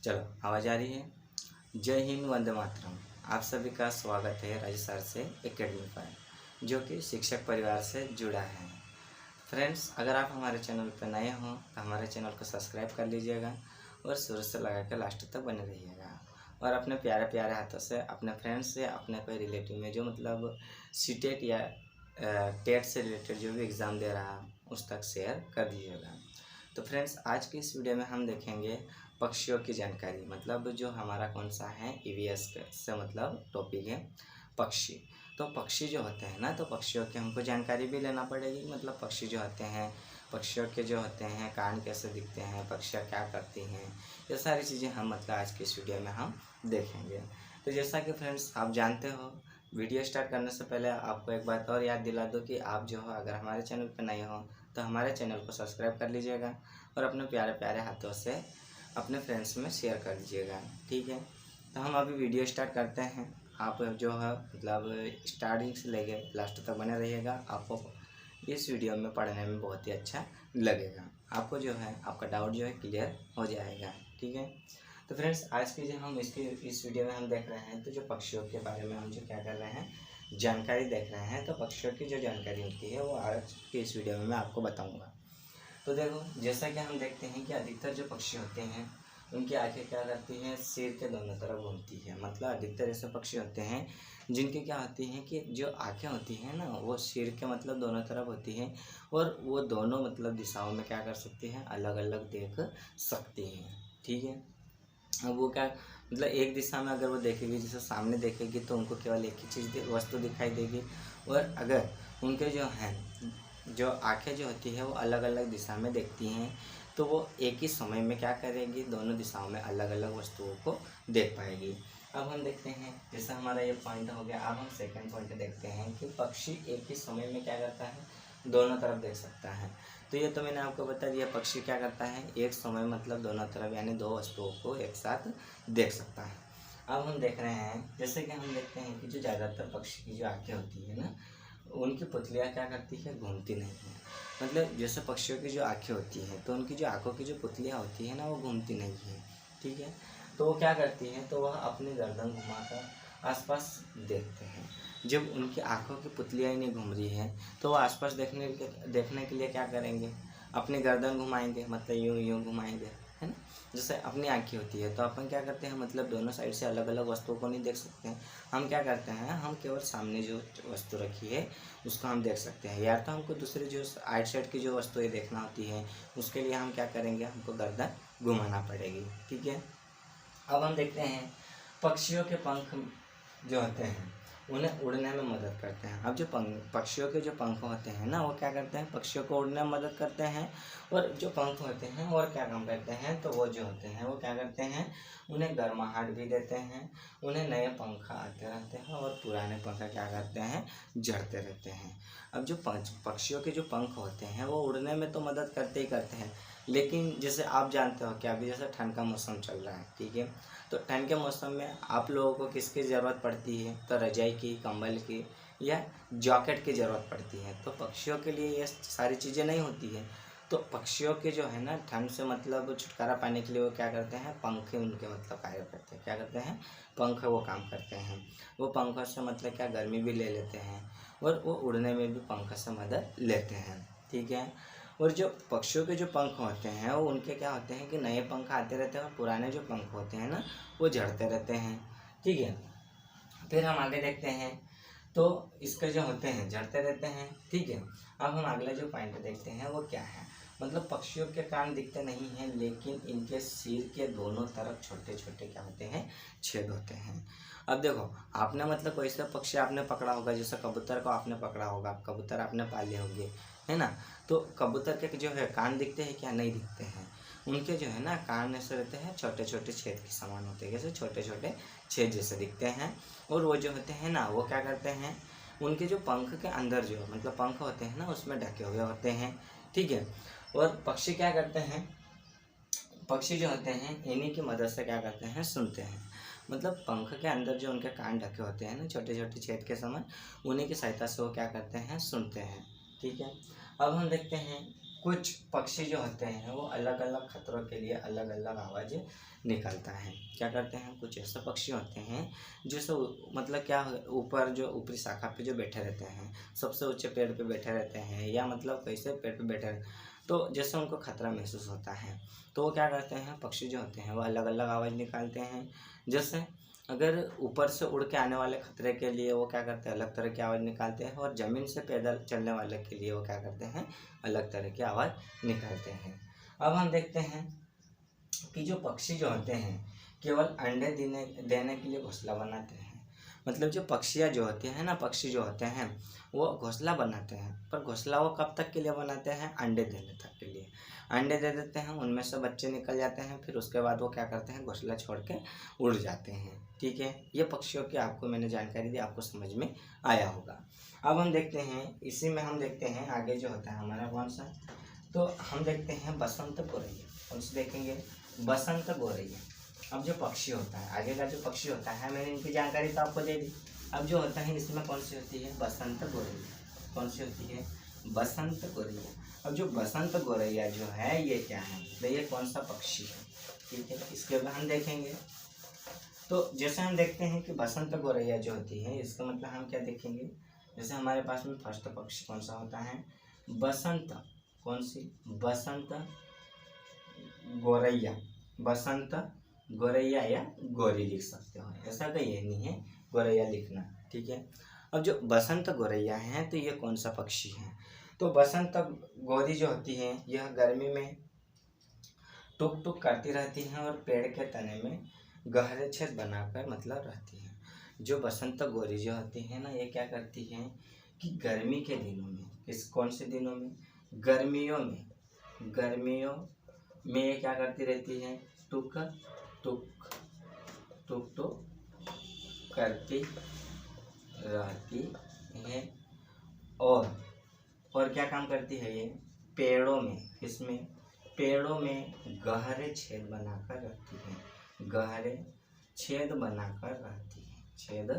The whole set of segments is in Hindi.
चलो आवाज़ आ रही है। जय हिंद, वंदे मातरम। आप सभी का स्वागत है राजस्थान से एकेडमी पर, जो कि शिक्षक परिवार से जुड़ा है। फ्रेंड्स, अगर आप हमारे चैनल पर नए हों तो हमारे चैनल को सब्सक्राइब कर लीजिएगा और शुरू से लगा कर लास्ट तक बने रहिएगा। और अपने प्यारे प्यारे हाथों से अपने फ्रेंड्स से, अपने कोई रिलेटिव में जो मतलब सीटेट या टेट से रिलेटेड जो भी एग्ज़ाम दे रहा उस तक शेयर कर दीजिएगा। तो फ्रेंड्स, आज की इस वीडियो में हम देखेंगे पक्षियों की जानकारी। मतलब जो हमारा कौन सा है ईवीएस से मतलब टॉपिक है पक्षी। तो पक्षी जो होते हैं ना, तो पक्षियों की हमको जानकारी भी लेना पड़ेगी। मतलब पक्षी जो होते हैं, पक्षियों के जो होते हैं कान कैसे दिखते हैं, पक्षियाँ क्या करती हैं, ये सारी चीज़ें हम मतलब आज की इस वीडियो में हम देखेंगे। तो जैसा कि फ्रेंड्स आप जानते हो, वीडियो स्टार्ट करने से पहले आपको एक बात और याद दिला दूँ कि आप जो हो अगर हमारे चैनल पर नए हो तो हमारे चैनल को सब्सक्राइब कर लीजिएगा और अपने प्यारे प्यारे हाथों से अपने फ्रेंड्स में शेयर कर दीजिएगा। ठीक है, तो हम अभी वीडियो स्टार्ट करते हैं। आप जो है मतलब स्टार्टिंग से लेके लास्ट तक बने रहिएगा। आपको इस वीडियो में पढ़ने में बहुत ही अच्छा लगेगा। आपको जो है आपका डाउट जो है क्लियर हो जाएगा। ठीक है, तो फ्रेंड्स आज की जो हम इस वीडियो में हम देख रहे हैं, तो जो पक्षियों के बारे में हम जो क्या कर रहे हैं जानकारी देख रहे हैं। तो पक्षियों की जो जानकारी होती है वो आज की इस वीडियो में मैं आपको बताऊँगा। तो देखो, जैसा कि हम देखते हैं कि अधिकतर जो पक्षी होते हैं उनकी आंखें क्या करती हैं, सिर के दोनों तरफ घूमती है। मतलब अधिकतर ऐसे पक्षी होते हैं जिनकी क्या होती हैं कि जो आंखें होती हैं ना, वो सिर के मतलब दोनों तरफ होती हैं और वो दोनों मतलब दिशाओं में क्या कर सकती हैं, अलग अलग देख सकती हैं। ठीक है, अब वो क्या मतलब एक दिशा में अगर वो देखेगी, जैसे सामने देखेगी तो उनको केवल एक ही चीज़ वस्तु दिखाई देगी। और अगर उनके जो हैं जो आँखें जो होती है वो अलग अलग दिशा में देखती हैं, तो वो एक ही समय में क्या करेगी, दोनों दिशाओं में अलग अलग वस्तुओं को देख पाएगी। अब हम देखते हैं, जैसे हमारा ये पॉइंट हो गया। अब हम सेकंड पॉइंट देखते हैं कि पक्षी एक ही समय में क्या करता है, दोनों तरफ देख सकता है। तो ये तो मैंने आपको बता दिया, पक्षी क्या करता है एक समय मतलब दोनों तरफ यानी दो वस्तुओं को एक साथ देख सकता है। अब हम देख रहे हैं, जैसे कि हम देखते हैं कि जो ज़्यादातर पक्षी की जो आँखें होती है ना, उनकी पुतलियाँ क्या करती है, घूमती नहीं है। मतलब जैसे पक्षियों की जो आँखें होती हैं तो उनकी जो आँखों की जो पुतलियाँ होती हैं ना, वो घूमती नहीं है। ठीक है, तो वो क्या करती हैं, तो वह अपनी गर्दन घुमाकर आसपास देखते हैं। जब उनकी आँखों की पुतलियाँ ही नहीं घूम रही हैं तो वो आसपास देखने के लिए क्या करेंगे, अपनी गर्दन घुमाएंगे। मतलब यूँ यूँ घुमाएंगे, है ना। जैसे अपनी आँखें होती है तो अपन क्या करते हैं, मतलब दोनों साइड से अलग अलग वस्तुओं को नहीं देख सकते हैं। हम क्या करते हैं, हम केवल सामने जो वस्तु रखी है उसको हम देख सकते हैं। या तो हमको दूसरी जो आइट साइड की जो वस्तुएं देखना होती है उसके लिए हम क्या करेंगे, हमको गर्दन घुमाना पड़ेगी। ठीक है, अब हम देखते हैं पक्षियों के पंख जो होते हैं उन्हें उड़ने में मदद करते हैं। अब जो पक्षियों के जो पंख होते हैं ना, वो क्या करते हैं, पक्षियों को उड़ने में मदद करते हैं। और जो पंख होते हैं और क्या काम करते हैं, तो वो जो होते हैं वो क्या करते हैं, उन्हें गर्माहट भी देते हैं। उन्हें नए पंख आते रहते हैं और पुराने पंख क्या करते हैं, झड़ते रहते हैं। अब जो पक्षियों के जो पंख होते हैं वो उड़ने में तो मदद करते ही करते हैं, लेकिन जैसे आप जानते हो कि अभी जैसे ठंड का मौसम चल रहा है। ठीक है, तो ठंड के मौसम में आप लोगों को किसकी ज़रूरत पड़ती है, तो रजाई की, कंबल की या जैकेट की ज़रूरत पड़ती है। तो पक्षियों के लिए ये सारी चीज़ें नहीं होती है। तो पक्षियों के जो है ना ठंड से मतलब छुटकारा पाने के लिए वो क्या करते हैं, पंख उनके मतलब कार्य करते हैं। क्या करते हैं, पंख वो काम करते हैं। वो पंखों से मतलब क्या गर्मी भी ले लेते हैं और वो उड़ने में भी पंख से मदद लेते हैं। ठीक है, और जो पक्षियों के जो पंख होते हैं वो उनके क्या होते हैं कि नए पंख आते रहते हैं और पुराने जो पंख होते हैं ना वो झड़ते रहते हैं। ठीक है, फिर हम आगे देखते हैं, तो इसके जो होते हैं झड़ते रहते हैं। ठीक है, अब हम अगला जो पॉइंट देखते हैं वो क्या है, मतलब पक्षियों के कान दिखते नहीं हैं, लेकिन इनके सिर के दोनों तरफ छोटे छोटे क्या होते हैं, छेद होते हैं। अब देखो, आपने मतलब कोई सा पक्षी आपने पकड़ा होगा, जैसे कबूतर को आपने पकड़ा होगा, कबूतर आपने पाले होंगे, है ना। तो कबूतर के जो है कान दिखते हैं क्या, नहीं दिखते हैं। उनके जो है ना कान ऐसे रहते हैं, छोटे छोटे छेद के समान होते हैं, जैसे छोटे छोटे छेद जैसे दिखते हैं। और वो जो होते हैं ना, वो क्या करते हैं, उनके जो पंख के अंदर जो मतलब पंख होते हैं ना उसमें ढके हुए होते हैं। ठीक है, और पक्षी क्या करते हैं, पक्षी जो होते हैं इन्हीं की मदद से क्या करते हैं, सुनते हैं। मतलब पंख के अंदर जो उनके कान ढके होते हैं ना छोटे छोटे छेद के समान, उन्हीं की सहायता से वो क्या करते हैं, सुनते हैं। ठीक है, अब हम देखते हैं कुछ पक्षी जो होते हैं वो अलग अलग खतरों के लिए अलग अलग आवाज़ें निकालता है। क्या करते हैं, कुछ ऐसे पक्षी होते हैं जो मतलब क्या ऊपर जो ऊपरी शाखा पे जो बैठे रहते हैं, सबसे ऊंचे पेड़ पे बैठे रहते हैं, या मतलब कैसे पेड़ पे बैठे तो जैसे उनको खतरा महसूस होता है तो वो क्या करते हैं, पक्षी जो होते हैं वो अलग अलग आवाज़ निकालते हैं। जैसे अगर ऊपर से उड़ के आने वाले खतरे के लिए वो क्या करते हैं, अलग तरह की आवाज़ निकालते हैं, और ज़मीन से पैदल चलने वाले के लिए वो क्या करते हैं, अलग तरह की आवाज़ निकालते हैं। अब हम देखते हैं कि जो पक्षी जो होते हैं केवल अंडे देने के लिए घोंसला बनाते हैं। मतलब जो पक्षियाँ जो होती हैं ना, पक्षी जो होते हैं वो घोंसला बनाते हैं, पर घोंसला वो कब तक के लिए बनाते हैं, अंडे देने तक के लिए। अंडे दे देते हैं, उनमें से बच्चे निकल जाते हैं, फिर उसके बाद वो क्या करते हैं, घोंसला छोड़ के उड़ जाते हैं। ठीक है, ये पक्षियों की आपको मैंने जानकारी दी, आपको समझ में आया होगा। अब हम देखते हैं, इसी में हम देखते हैं आगे जो होता है हमारा कौन सा, तो हम देखते हैं बसंत गौरैया। कौन सी देखेंगे, बसंत गौरैया। अब जो पक्षी होता है, आगे का जो पक्षी होता है, मैंने इनकी जानकारी तो आपको दे दी। अब जो होता है इसमें कौन सी होती है, बसंत गौरैया। कौन सी होती है, बसंत गौरैया। अब जो बसंत गौरैया जो है ये क्या है, तो ये कौन सा पक्षी है। ठीक है, इसके बाद हम देखेंगे। तो जैसे हम देखते हैं कि बसंत गौरैया जो होती है, इसका मतलब हम क्या देखेंगे, जैसे हमारे पास में फर्स्ट पक्षी कौन सा होता है, बसंत। कौन सी, बसंत गौरैया। बसंत गौरैया या गौरी लिख सकते हो, ऐसा कोई ये नहीं है गौरैया लिखना। ठीक है, अब जो बसंत गौरैया है तो ये कौन सा पक्षी है, तो बसंत गौरी जो होती है यह गर्मी में टुक टुक करती रहती हैं और पेड़ के तने में गहरे छेद बनाकर मतलब रहती हैं। जो बसंत गौरी जो होती है ना, ये क्या करती हैं कि गर्मी के दिनों में, कौन से दिनों में, गर्मियों में ये क्या करती रहती है, टुक टुक टुक टुक करती रहती है। और क्या काम करती है ये, पेड़ों में, किसमें, पेड़ों में गहरे छेद बनाकर रहती है। गहरे छेद बनाकर रहती है, छेद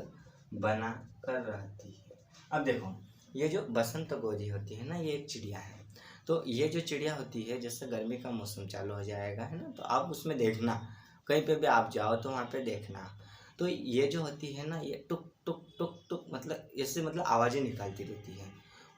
बनाकर रहती है। अब देखो, ये जो बसंत गौरी होती है ना, ये एक चिड़िया है। तो ये जो चिड़िया होती है, जैसे गर्मी का मौसम चालू हो जाएगा है ना, तो आप उसमें देखना, कहीं पे भी आप जाओ तो वहाँ पे देखना, तो ये जो होती है ना, ये टुक टुक टुक टुक मतलब ऐसे मतलब आवाज़ें निकालती रहती है।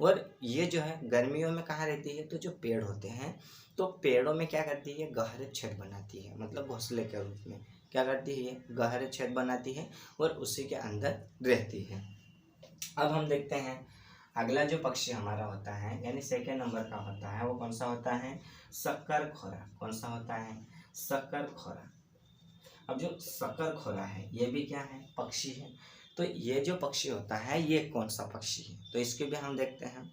और ये जो है गर्मियों में कहाँ रहती है, तो जो पेड़ होते हैं तो पेड़ों में क्या करती है, गहरे छेद बनाती है, मतलब घोंसले के रूप में क्या करती है, गहरे छेद बनाती है और उसी के अंदर रहती है। अब हम देखते हैं अगला जो पक्षी हमारा होता है, यानी सेकेंड नंबर का होता है, वो कौन सा होता है, शक्करखोरा। कौन सा होता है, शक्करखोरा। अब जो शक्करखोरा है ये भी क्या है, पक्षी है। तो ये जो पक्षी होता है ये कौन सा पक्षी है, तो इसके भी हम देखते हैं।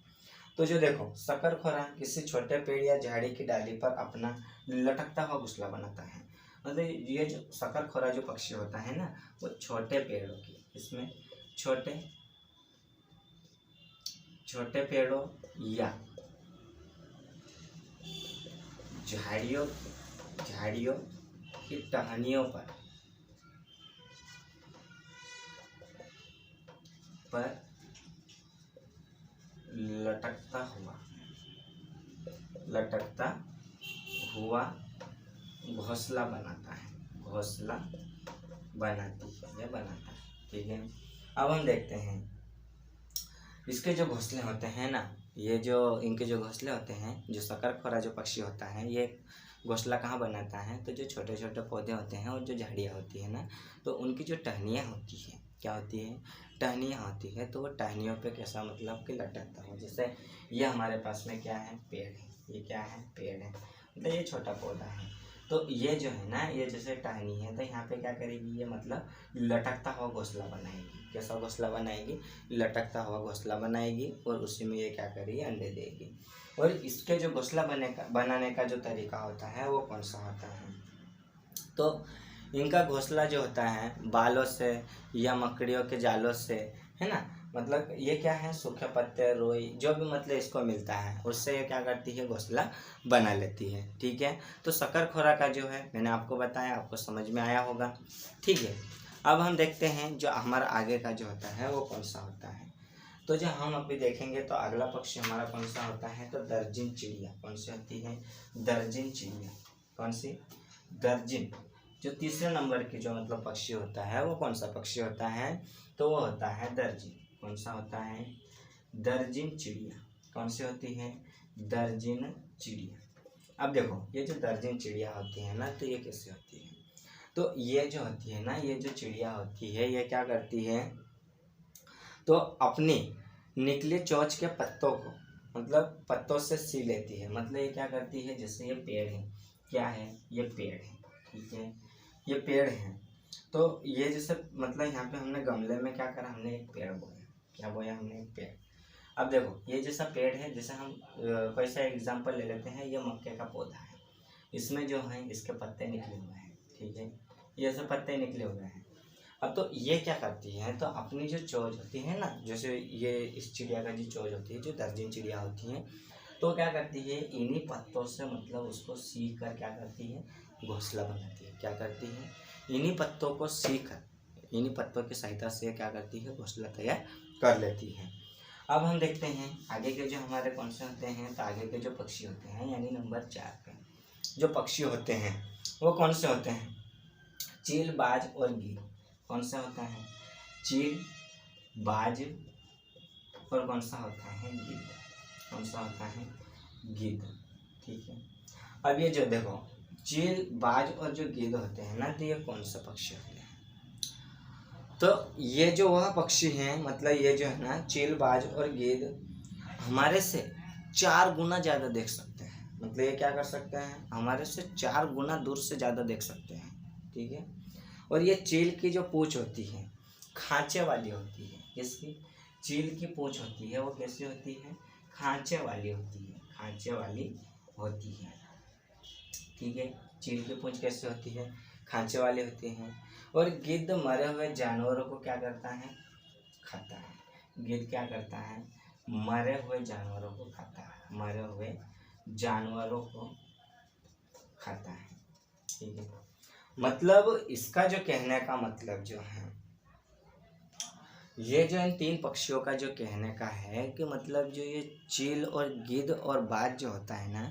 तो जो देखो, शक्करखोरा किसी छोटे पेड़ या झाड़ी की डाली पर अपना लटकता हुआ घोंसला बनाता है। मतलब ये जो शक्करखोरा जो पक्षी होता है ना, वो छोटे पेड़ों की, इसमें छोटे छोटे पेड़ों या झाड़ियों की टहनियों पर लटकता हुआ घोंसला बनाता है, घोंसला बनाता है। ठीक है, अब हम देखते हैं इसके जो घोंसले होते हैं ना, ये जो इनके जो घोंसले होते हैं, जो शक्करखोरा जो पक्षी होता है ये घोंसला कहाँ बनाता है, तो जो छोटे छोटे पौधे होते हैं और जो झाड़ियाँ होती है ना, तो उनकी जो टहनियाँ होती है, क्या होती है, टहनियाँ होती है, तो वो टहनियों पे कैसा मतलब कि लटकता है। जैसे ये हमारे पास में क्या है, पेड़ है, ये क्या है, पेड़ है, मतलब ये छोटा पौधा है। तो ये जो है ना, ये जैसे टहनी है, तो यहाँ पे क्या करेगी, ये मतलब लटकता हुआ घोंसला बनाएगी। कैसा घोंसला बनाएगी, लटकता हुआ घोंसला बनाएगी, और उसी में ये क्या करेगी, अंडे देगी। और इसके जो घोंसला बनाने का जो तरीका होता है वो कौन सा होता है, तो इनका घोंसला जो होता है बालों से या मकड़ियों के जालों से, है ना, मतलब ये क्या है, सूखे पत्ते, रोई, जो भी मतलब इसको मिलता है उससे ये क्या करती है, घोंसला बना लेती है। ठीक है, तो शक्करखोरा का जो है मैंने आपको बताया, आपको समझ में आया होगा। ठीक है, अब हम देखते हैं जो हमारा आगे का जो होता है वो कौन सा होता है, तो जो हम अभी देखेंगे तो अगला पक्षी हमारा कौन सा होता है, तो दर्जिन चिड़िया। कौन सी होती है, दर्जिन चिड़िया। कौन सी, दर्जिन। जो तीसरे नंबर की जो मतलब पक्षी होता है वो कौन सा पक्षी होता है, तो वो होता है दर्जिन। कौन सा होता है, दर्जिन चिड़िया। कौन सी होती है, दर्जिन चिड़िया। अब देखो ये जो दर्जिन चिड़िया होती है ना, तो ये कैसे होती है, तो ये जो होती है ना, ये जो चिड़िया होती है ये क्या करती है, तो अपनी निकले चोंच के पत्तों को मतलब पत्तों से सी लेती है। मतलब ये क्या करती है, जैसे ये पेड़ है, क्या है, ये पेड़ है, ठीक है, ये पेड़ है। तो ये जैसे मतलब यहाँ पे हमने गमले में क्या करा, हमने एक पेड़ बोया। क्या बोया, हमने एक पेड़। अब देखो ये जैसा पेड़ है, जैसे हम कोई सा एग्जाम्पल ले लेते हैं, ये मक्के का पौधा है, इसमें जो है इसके पत्ते निकले हुए हैं, ठीक है, ये ऐसे पत्ते निकले हुए हैं। अब तो ये क्या करती है, तो अपनी जो चोंच होती है ना, जैसे ये इस चिड़िया का जो चोंच होती है, जो दर्जन चिड़िया होती है, तो क्या करती है, इन्हीं पत्तों से मतलब उसको सीख कर क्या करती है, घोंसला बनाती है। क्या करती है, इन्हीं पत्तों को सीख कर, इन्हीं पत्तों की सहायता से क्या करती है, घोंसला तैयार कर लेती है। अब हम देखते हैं आगे के जो हमारे कौन से होते हैं, तो आगे के जो पक्षी होते हैं यानी नंबर 4 पे जो पक्षी होते हैं वो कौन से होते हैं, चील, बाज और गीद। कौन सा होता है, चील, बाज और कौन सा होता है, गिद्ध। कौन सा होता है, गिद्ध, ठीक है। अब ये जो देखो चील, बाज और जो गिद्ध होते हैं ना, तो ये कौन सा पक्षी होते हैं, तो ये जो वह पक्षी हैं, मतलब ये जो है ना चील, बाज और गिद्ध हमारे से 4 गुना ज़्यादा देख सकते हैं। मतलब ये क्या कर सकते हैं, हमारे से 4 गुना दूर से ज़्यादा देख सकते हैं, ठीक है। और ये चील की जो पूंछ होती है खांचे वाली होती है, इसकी चील की पूंछ होती है वो कैसी होती है, खांचे वाली होती है, खांचे वाली होती है, ठीक है। चील की पूंछ कैसी होती है, खांचे वाली होती है। और गिद्ध मरे हुए जानवरों को क्या करता है, खाता है। गिद्ध क्या करता है, मरे हुए जानवरों को खाता है, मरे हुए जानवरों को खाता है, ठीक है। मतलब इसका जो कहने का मतलब जो है, ये जो इन 3 पक्षियों का जो कहने का है कि मतलब जो ये चील और गिद्ध और बाज जो होता है ना,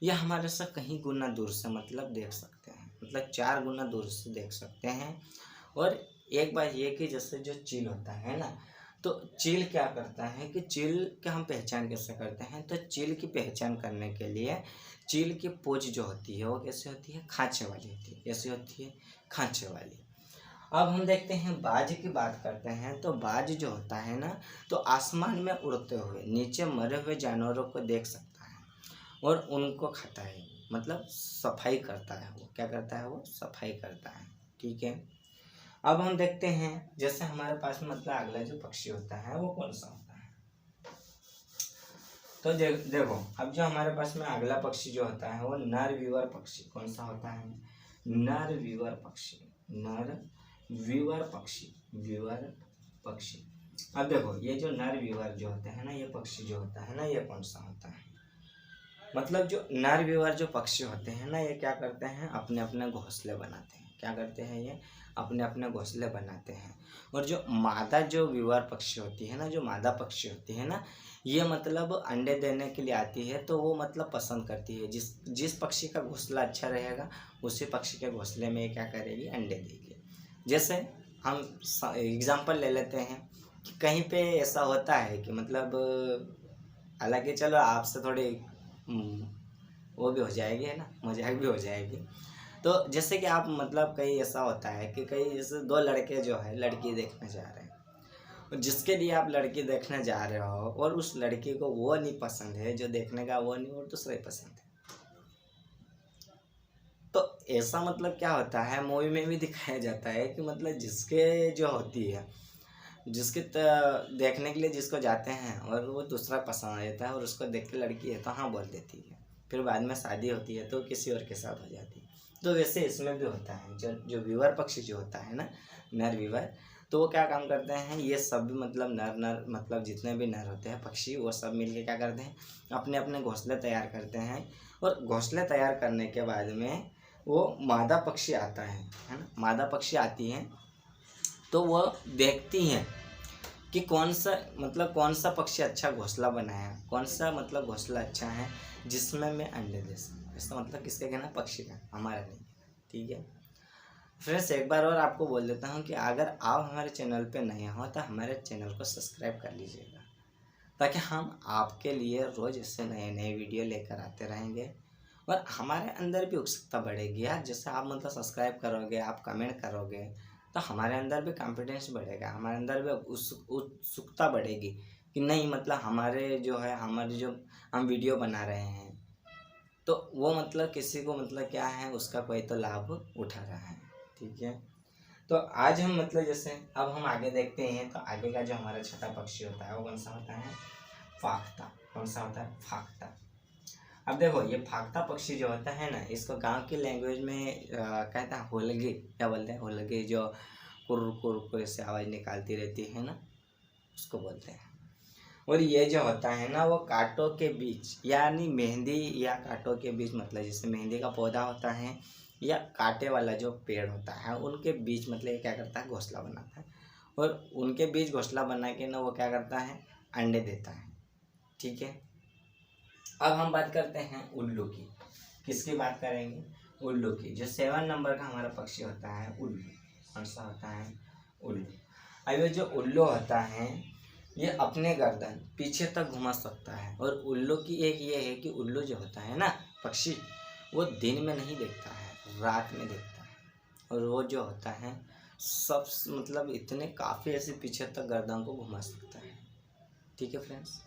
ये हमारे से कहीं गुना दूर से मतलब देख सकते हैं, मतलब 4 गुना दूर से देख सकते हैं। और एक बात ये कि जैसे जो चील होता है ना, तो चील क्या करता है कि चील की हम पहचान कैसे करते हैं, तो चील की पहचान करने के लिए चील की पूंछ जो होती है वो कैसे होती है, खांचे वाली होती है। कैसी होती है, खांचे वाली। अब हम देखते हैं बाज की बात करते हैं, तो बाज जो होता है ना, तो आसमान में उड़ते हुए नीचे मरे हुए जानवरों को देख सकता है और उनको खाता है, मतलब सफाई करता है। वो क्या करता है, वो सफाई करता है, ठीक है। अब हम देखते हैं जैसे हमारे पास में मतलब अगला जो पक्षी होता है वो कौन सा होता है, तो देखो अब जो हमारे पास में अगला पक्षी जो होता है वो नर विवर पक्षी। कौन सा होता है, नर विवर पक्षी, नर विवर पक्षी, विवर पक्षी। अब देखो ये जो नर विवर जो होते हैं ना, ये पक्षी जो होता है ना, ये कौन सा होता है, मतलब जो नर विवर जो पक्षी होते हैं ना, ये क्या करते हैं, अपने अपने घोंसले बनाते हैं। क्या करते हैं, ये अपने अपने घोंसले बनाते हैं। और जो मादा जो विवर पक्षी होती है ना, जो मादा पक्षी होती है ना, ये मतलब अंडे देने के लिए आती है, तो वो मतलब पसंद करती है जिस पक्षी का घोंसला अच्छा रहेगा उसी पक्षी के घोंसले में क्या करेगी, अंडे देगी। जैसे हम एग्जांपल ले लेते हैं कि कहीं पे ऐसा होता है कि मतलब, हालांकि चलो आपसे थोड़ी वो भी हो जाएगी है ना, मजाक भी हो जाएगी। तो जैसे कि आप मतलब कहीं ऐसा होता है कि कहीं जैसे 2 लड़के जो है लड़की देखने जा रहे हैं, और जिसके लिए आप लड़की देखने जा रहे हो और उस लड़की को वो नहीं पसंद है, जो देखने का वो नहीं और दूसरा ही पसंद है, तो ऐसा मतलब क्या होता है, मूवी में भी दिखाया जाता है कि मतलब जिसके जो होती है, जिसके देखने के लिए जिसको जाते हैं और वो दूसरा पसंद आ जाता है और उसको देख के लड़की है तो हाँ बोल देती है, फिर बाद में शादी होती है तो किसी और के साथ हो जाती है। तो वैसे इसमें भी होता है, जो विवर पक्षी जो होता है ना, नर विवर, तो वो क्या काम करते हैं, ये सब भी मतलब नर मतलब जितने भी नर होते हैं पक्षी, वो सब मिलके क्या करते हैं, अपने अपने घोंसले तैयार करते हैं। और घोंसले तैयार करने के बाद में वो मादा पक्षी आता है ना, मादा पक्षी आती हैं तो वो देखती हैं कि कौन सा पक्षी अच्छा घोंसला बनाया, कौन सा मतलब घोंसला अच्छा है जिसमें मैं अंडे दे सकूँ। इसका मतलब किसका कहना, पक्षी का, हमारा नहीं। ठीक है फ्रेंड्स, एक बार और आपको बोल देता हूँ कि अगर आप हमारे चैनल पे नए हो तो हमारे चैनल को सब्सक्राइब कर लीजिएगा, ताकि हम आपके लिए रोज़ इससे नए नए वीडियो लेकर आते रहेंगे और हमारे अंदर भी उत्सुकता बढ़ेगी यार। जैसे आप मतलब सब्सक्राइब करोगे, आप कमेंट करोगे, तो हमारे अंदर भी कॉन्फिडेंस बढ़ेगा, हमारे अंदर भी उत्सुकता बढ़ेगी कि नहीं मतलब हमारे जो हम वीडियो बना रहे हैं तो वो मतलब किसी को मतलब क्या है, उसका कोई तो लाभ उठा रहा है। ठीक है, तो आज हम मतलब जैसे अब हम आगे देखते हैं, तो आगे का जो हमारा छठा पक्षी होता है वो कौन सा होता है, फाख्ता। कौन सा होता है, फाख्ता। अब देखो ये फाख्ता पक्षी जो होता है ना, इसको गांव की लैंग्वेज में कहता है होलगे, क्या बोलते हैं, होलगे, जो कुर कुर कुर से आवाज़ निकालती रहती है ना, उसको बोलते हैं। और ये जो होता है ना, वो कांटों के बीच, यानी मेहंदी या कांटों के बीच, मतलब जैसे मेहंदी का पौधा होता है या कांटे वाला जो पेड़ होता है, उनके बीच मतलब ये क्या करता है, घोंसला बनाता है। और उनके बीच घोंसला बना के ना वो क्या करता है, अंडे देता है। ठीक है, अब हम बात करते हैं उल्लू की। किसकी बात करेंगे, उल्लू की। जो 7 नंबर का हमारा पक्षी होता है उल्लू। कौन सा होता है, उल्लू। अब ये जो उल्लू होता है ये अपने गर्दन पीछे तक घुमा सकता है। और उल्लू की एक ये है कि उल्लू जो होता है ना पक्षी, वो दिन में नहीं देखता है, रात में देखता है। और वो जो होता है सब मतलब इतने काफ़ी ऐसे पीछे तक गर्दन को घुमा सकता है। ठीक है फ्रेंड्स,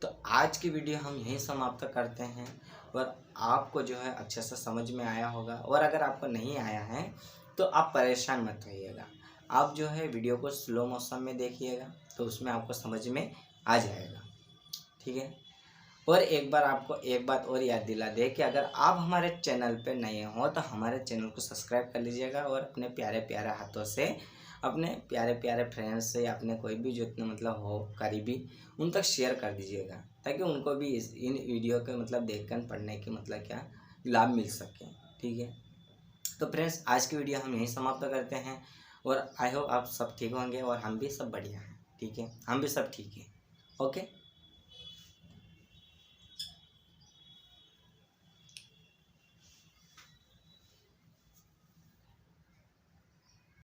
तो आज की वीडियो हम यहीं समाप्त करते हैं। और आपको जो है अच्छे से समझ में आया होगा, और अगर आपको नहीं आया है तो आप परेशान मत होइएगा। आप जो है वीडियो को स्लो मोशन में देखिएगा, तो उसमें आपको समझ में आ जाएगा। ठीक है, और एक बार आपको एक बात और याद दिला दे कि अगर आप हमारे चैनल पे नए हो तो हमारे चैनल को सब्सक्राइब कर लीजिएगा, और अपने प्यारे प्यारे हाथों से अपने प्यारे प्यारे फ्रेंड्स से, अपने कोई भी जो इतने मतलब हो करीबी, उन तक शेयर कर दीजिएगा, ताकि उनको भी इन वीडियो के मतलब देखकर पढ़ने की मतलब क्या लाभ मिल सके। ठीक है, तो फ्रेंड्स आज की वीडियो हम यहीं समाप्त करते हैं, और आई होप आप सब ठीक होंगे और हम भी सब बढ़िया हैं। ठीक है, हम भी सब ठीक हैं। ओके।